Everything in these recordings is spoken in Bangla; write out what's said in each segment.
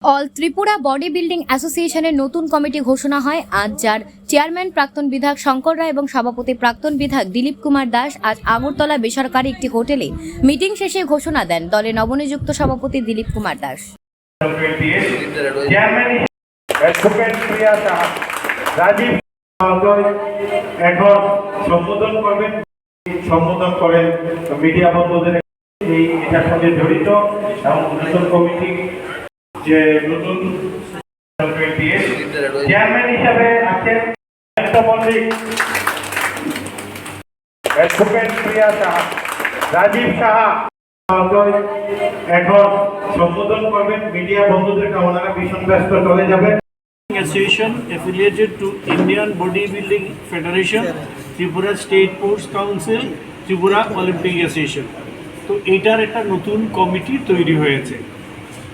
অল ত্রিপুরা বডি বিল্ডিং অ্যাসোসিয়েশনের নতুন কমিটি ঘোষণা হয় আজ, যার চেয়ারম্যান প্রাক্তন বিধায়ক শঙ্কর রায় এবং সভাপতি প্রাক্তন বিধায়ক দিলীপ কুমার দাস আজ আগরতলা বেসরকারি একটি হোটেলে মিটিং শেষে ঘোষণা দেন দলের নবনিযুক্ত সভাপতি দিলীপ কুমার দাস। সম্বোধন করেন মিডিয়া বন্ধুদের এটার সঙ্গে জড়িত এবং নতুন কমিটি যে নতুন চেয়ারম্যান হিসাবে আছেন মল্লিক, অ্যাডভোকেট প্রিয়া সাহা, রাজীব সাহা এখন সম্বোধন করবেন মিডিয়া বন্ধুদেরকে। ওনারা ভীষণ ব্যস্ত চলে যাবেন। Association affiliated to Indian Bodybuilding Federation, Tripura State Sports Council, Tripura Olympic Association। তো এইটার একটা নতুন কমিটি তৈরি হয়েছে।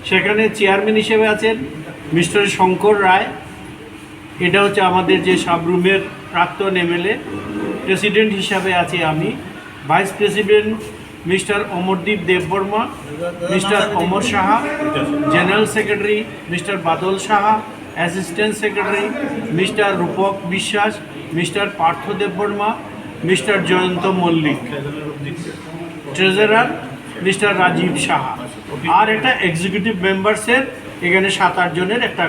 সেখানে চেয়ারম্যান হিসেবে আছেন মিস্টার শঙ্কর রায়, এটা হচ্ছে আমাদের যে সাবরুমের প্রাক্তন এমএলএ। প্রেসিডেন্ট হিসাবে আছি আমি। Vice president mister Amardeep Debbarma, mister Amar Saha, general secretary mister Badal Saha, assistant secretary mister Rupak Biswas, mister Partha Debbarma, mister Jayanta Mallick, treasurer mister Rajib Saha, আর একটা এক্সিকিউটিভ মেম্বার্সের এখানে 7-8 জনের একটা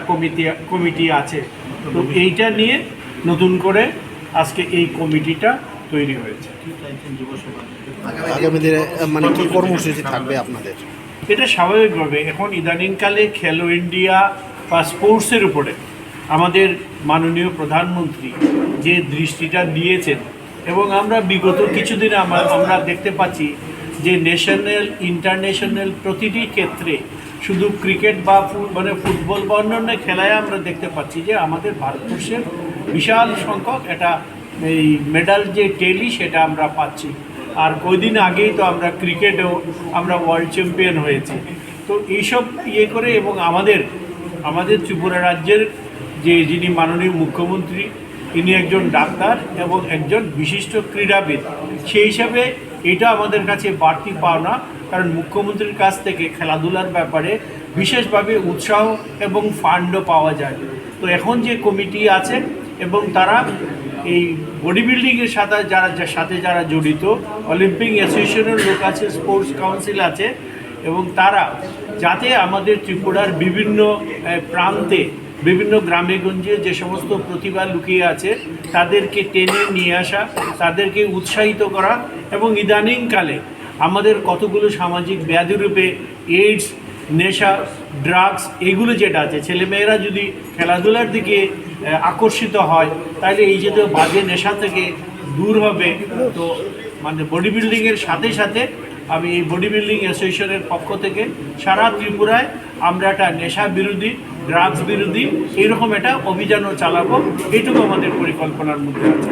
কমিটি আছে। তো এইটা নিয়ে নতুন করে আজকে এই কমিটিটা তৈরি হয়েছে। আগামী দিনে মানে কি কর্মসূচি থাকবে আপনাদের? এটা স্বাভাবিকভাবে এখন ইদানিংকালে খেলো ইন্ডিয়া বা স্পোর্টসের উপরে আমাদের মাননীয় প্রধানমন্ত্রী যে দৃষ্টিটা দিয়েছেন, এবং আমরা বিগত কিছুদিন আমরা দেখতে পাচ্ছি যে ন্যাশনাল ইন্টারন্যাশনাল প্রতিটি ক্ষেত্রে শুধু ক্রিকেট বা ফুটবল বা অন্যান্য খেলায় আমরা দেখতে পাচ্ছি যে আমাদের ভারতবর্ষের বিশাল সংখ্যক এটা এই মেডাল যে টেলি সেটা আমরা পাচ্ছি। আর কয়দিন আগেই তো আমরা ক্রিকেটেও আমরা ওয়ার্ল্ড চ্যাম্পিয়ন হয়েছি। তো এইসব করে এবং আমাদের ত্রিপুরা রাজ্যের যিনি মাননীয় মুখ্যমন্ত্রী, ইনি একজন ডাক্তার এবং একজন বিশিষ্ট ক্রীড়াবিদ। সেই হিসাবে এটা আমাদের কাছে বাড়তি পাওনা, কারণ মুখ্যমন্ত্রীর কাছ থেকে খেলাধুলার ব্যাপারে বিশেষভাবে উৎসাহ এবং ফান্ডও পাওয়া যায়। তো এখন যে কমিটি আছে এবং তারা এই বডি বিল্ডিংয়ের সাথে যারা জড়িত, অলিম্পিক অ্যাসোসিয়েশনের লোক আছে, স্পোর্টস কাউন্সিল আছে, এবং তারা যাতে আমাদের ত্রিপুরার বিভিন্ন প্রান্তে বিভিন্ন গ্রামেগঞ্জে যে সমস্ত প্রতিভা লুকিয়ে আছে তাদেরকে টেনে নিয়ে আসা, তাদেরকে উৎসাহিত করা, এবং ইদানিংকালে আমাদের কতগুলো সামাজিক ব্যাধিরূপে এইডস, নেশা, ড্রাগস এগুলো যেটা আছে, ছেলেমেয়েরা যদি খেলাধুলার দিকে আকর্ষিত হয় তাহলে এই যে বাজে নেশা থেকে দূর হবে। তো বডি বিল্ডিংয়ের সাথে সাথে আমি এই বডি বিল্ডিং অ্যাসোসিয়েশনের পক্ষ থেকে সারা ত্রিপুরায় আমরা একটা নেশা বিরোধী, ড্রাগস বিরোধী এরকম একটা অভিযানও চালাবো। এইটুকু আমাদের পরিকল্পনার মধ্যে আছে।